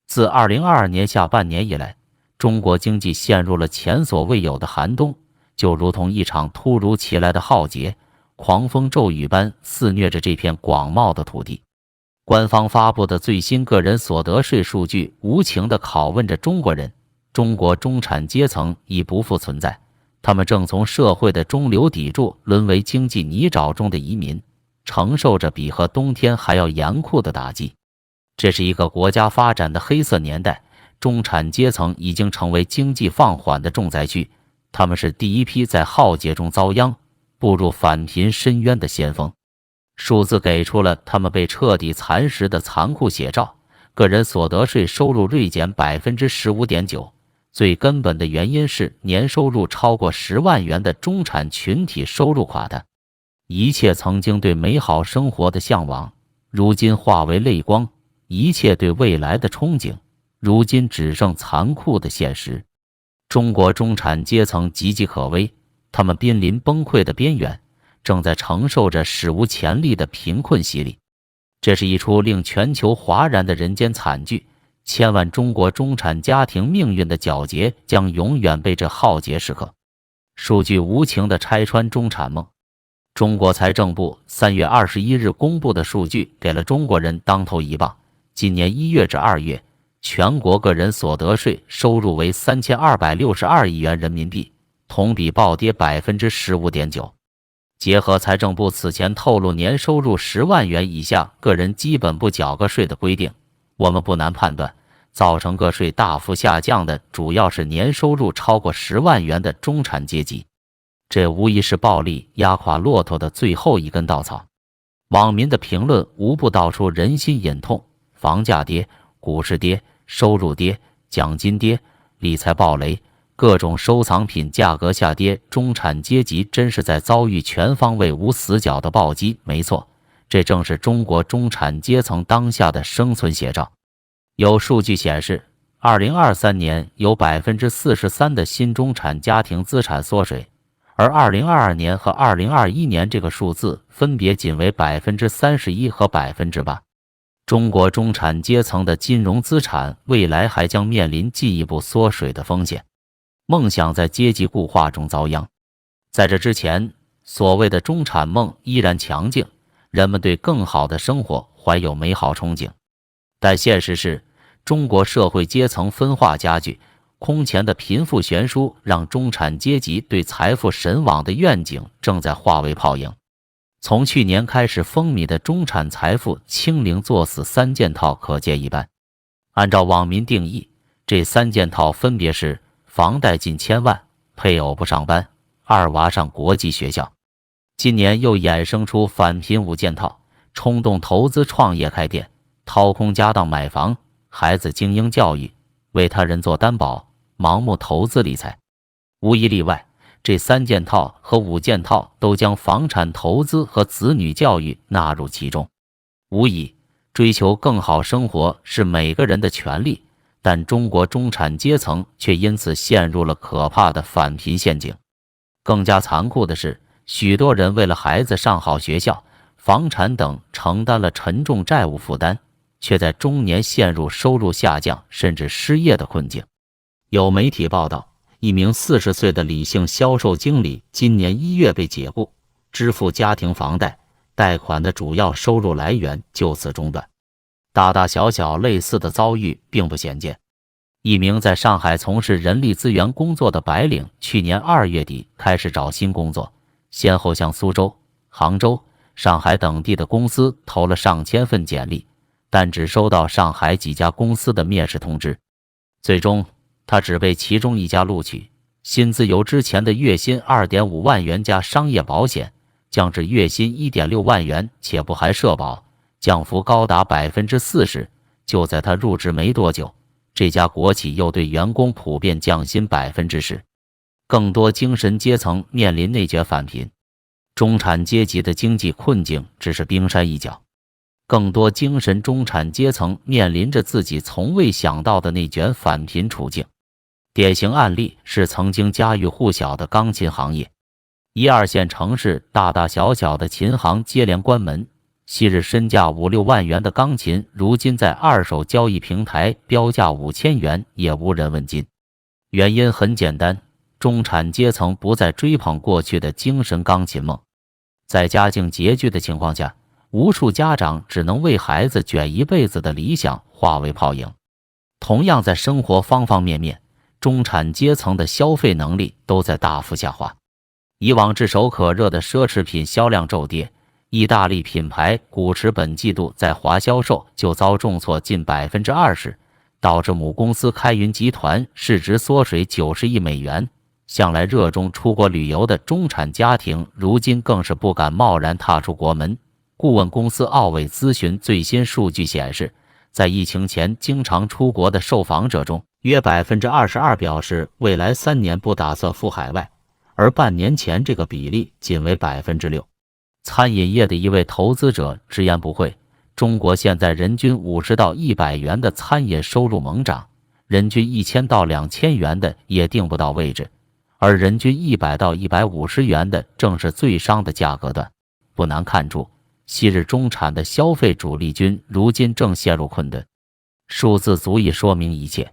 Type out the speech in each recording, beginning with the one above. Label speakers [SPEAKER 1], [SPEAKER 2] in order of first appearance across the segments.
[SPEAKER 1] 自2022年下半年以来，中国经济陷入了前所未有的寒冬，就如同一场突如其来的浩劫，狂风骤雨般肆虐着这片广袤的土地。官方发布的最新个人所得税数据无情地拷问着中国人：中国中产阶层已不复存在，他们正从社会的中流砥柱沦为经济泥沼中的移民，承受着比和冬天还要严酷的打击。这是一个国家发展的黑色年代，中产阶层已经成为经济放缓的重灾区，他们是第一批在浩劫中遭殃、步入返贫深渊的先锋。数字给出了他们被彻底蚕食的残酷写照。个人所得税收入锐减 15.9%， 最根本的原因是年收入超过10万元的中产群体收入垮台。一切曾经对美好生活的向往，如今化为泪光；一切对未来的憧憬，如今只剩残酷的现实。中国中产阶层岌岌可危，他们濒临崩溃的边缘，正在承受着史无前例的贫困洗礼。这是一出令全球哗然的人间惨剧，千万中国中产家庭命运的皎洁将永远被这浩劫时刻。数据无情地拆穿中产梦。中国财政部3月21日公布的数据给了中国人当头一棒。今年1月至2月，全国个人所得税收入为3262亿元人民币，同比暴跌 15.9%。结合财政部此前透露年收入10万元以下个人基本不缴个税的规定，我们不难判断，造成个税大幅下降的主要是年收入超过10万元的中产阶级。这无疑是暴力压垮骆驼的最后一根稻草。网民的评论无不道出人心隐痛：房价跌，股市跌，收入跌，奖金跌，理财暴雷，各种收藏品价格下跌，中产阶级真是在遭遇全方位无死角的暴击。没错，这正是中国中产阶层当下的生存写照。有数据显示，2023年有 43% 的新中产家庭资产缩水，而2022年和2021年这个数字分别仅为 31% 和 8%。中国中产阶层的金融资产未来还将面临进一步缩水的风险。梦想在阶级固化中遭殃。在这之前，所谓的中产梦依然强劲，人们对更好的生活怀有美好憧憬。但现实是，中国社会阶层分化加剧，空前的贫富悬殊让中产阶级对财富神往的愿景正在化为泡影。从去年开始风靡的中产财富清零作死3件套可见一斑。按照网民定义，这3件套分别是房贷近1000万，配偶不上班，2娃上国际学校。今年又衍生出返贫5件套：冲动投资创业开店，掏空家当买房，孩子精英教育，为他人做担保，盲目投资理财。无一例外，这3件套和5件套都将房产投资和子女教育纳入其中。无疑，追求更好生活是每个人的权利，但中国中产阶层却因此陷入了可怕的返贫陷阱。更加残酷的是，许多人为了孩子上好学校、房产等承担了沉重债务负担，却在中年陷入收入下降甚至失业的困境。有媒体报道，一名40岁的李姓销售经理今年1月被解雇，支付家庭房贷，贷款的主要收入来源就此中断。大大小小类似的遭遇并不鲜见。一名在上海从事人力资源工作的白领，去年2月底开始找新工作，先后向苏州、杭州、上海等地的公司投了上千份简历，但只收到上海几家公司的面试通知。最终，他只被其中一家录取，薪资由之前的月薪 2.5 万元加商业保险降至月薪 1.6 万元且不含社保，降幅高达 40%。 就在他入职没多久，这家国企又对员工普遍降薪 10%。 更多精神阶层面临内卷返贫，中产阶级的经济困境只是冰山一角。更多精神中产阶层面临着自己从未想到的内卷返贫处境。典型案例是曾经家喻户晓的钢琴行业，1、2线城市大大小小的琴行接连关门，昔日身价5、6万元的钢琴，如今在二手交易平台标价5000元，也无人问津。原因很简单，中产阶层不再追捧过去的精神钢琴梦。在家境拮据的情况下，无数家长只能为孩子卷一辈子的理想化为泡影。同样，在生活方方面面，中产阶层的消费能力都在大幅下滑。以往炙手可热的奢侈品销量骤跌，意大利品牌古驰本季度在华销售就遭重挫近20%，导致母公司开云集团市值缩水90亿美元。向来热衷出国旅游的中产家庭，如今更是不敢贸然踏出国门。顾问公司奥伟咨询最新数据显示，在疫情前经常出国的受访者中，约22%表示未来3年不打算赴海外，而半年前这个比例仅为6%。餐饮业的一位投资者直言不讳，中国现在人均50到100元的餐饮收入猛涨，人均1000到2000元的也定不到位置，而人均100到150元的正是最伤的价格段。不难看出，昔日中产的消费主力军如今正陷入困顿。数字足以说明一切。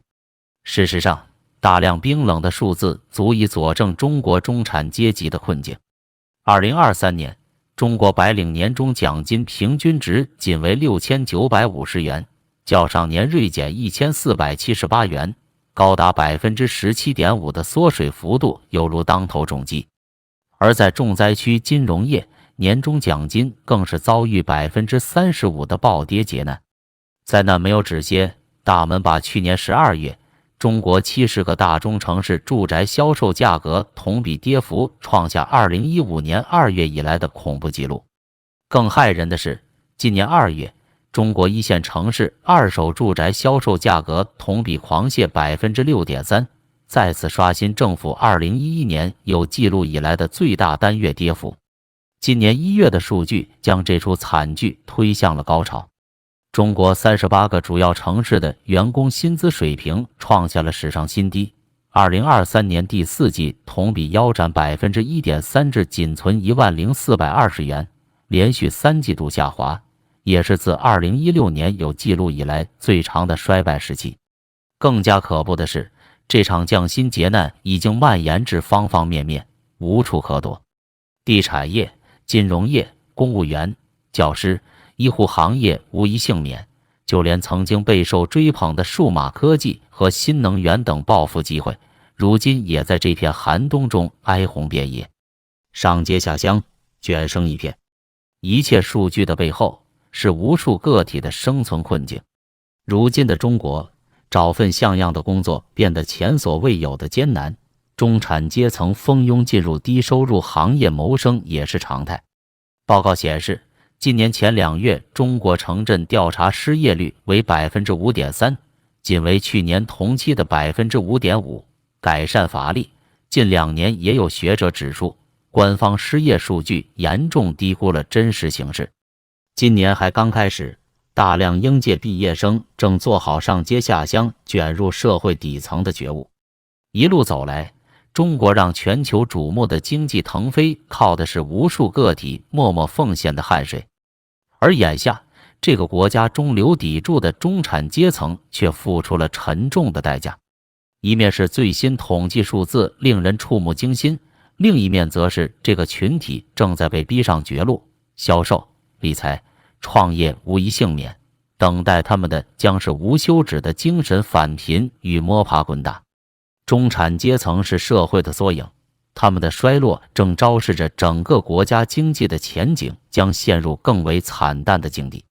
[SPEAKER 1] 事实上，大量冰冷的数字足以佐证中国中产阶级的困境。2023年，中国白领年终奖金平均值仅为6950元，较上年锐减1478元，高达17.5%的缩水幅度犹如当头重击。而在重灾区金融业，年终奖金更是遭遇35%的暴跌劫难。灾难没有止歇，大门把去年12月，中国70个大中城市住宅销售价格同比跌幅创下2015年2月以来的恐怖纪录。更骇人的是，今年2月，中国一线城市二手住宅销售价格同比狂泻6.3%，再次刷新政府2011年有记录以来的最大单月跌幅。今年1月的数据将这出惨剧推向了高潮。中国38个主要城市的员工薪资水平创下了史上新低，2023年第4季同比腰斩1.3%至仅存10420元，连续3季度下滑，也是自2016年有记录以来最长的衰败时期。更加可怖的是，这场降薪劫难已经蔓延至方方面面，无处可躲。地产业、金融业、公务员、教师、医护行业无一幸免，就连曾经备受追捧的数码科技和新能源等暴富机会，如今也在这片寒冬中哀鸿遍野，上街下乡，卷成一片。一切数据的背后，是无数个体的生存困境。如今的中国，找份像样的工作变得前所未有的艰难，中产阶层蜂拥进入低收入行业谋生也是常态。报告显示，今年前2月中国城镇调查失业率为5.3%，仅为去年同期的5.5%，改善乏力。近2年也有学者指出，官方失业数据严重低估了真实形势。今年还刚开始，大量应届毕业生正做好上街下乡卷入社会底层的觉悟。一路走来，中国让全球瞩目的经济腾飞，靠的是无数个体默默奉献的汗水。而眼下，这个国家中流砥柱的中产阶层却付出了沉重的代价。一面是最新统计数字令人触目惊心，另一面则是这个群体正在被逼上绝路，销售、理财、创业无一幸免，等待他们的将是无休止的精神返贫与摸爬滚打。中产阶层是社会的缩影，他们的衰落正昭示着整个国家经济的前景将陷入更为惨淡的境地。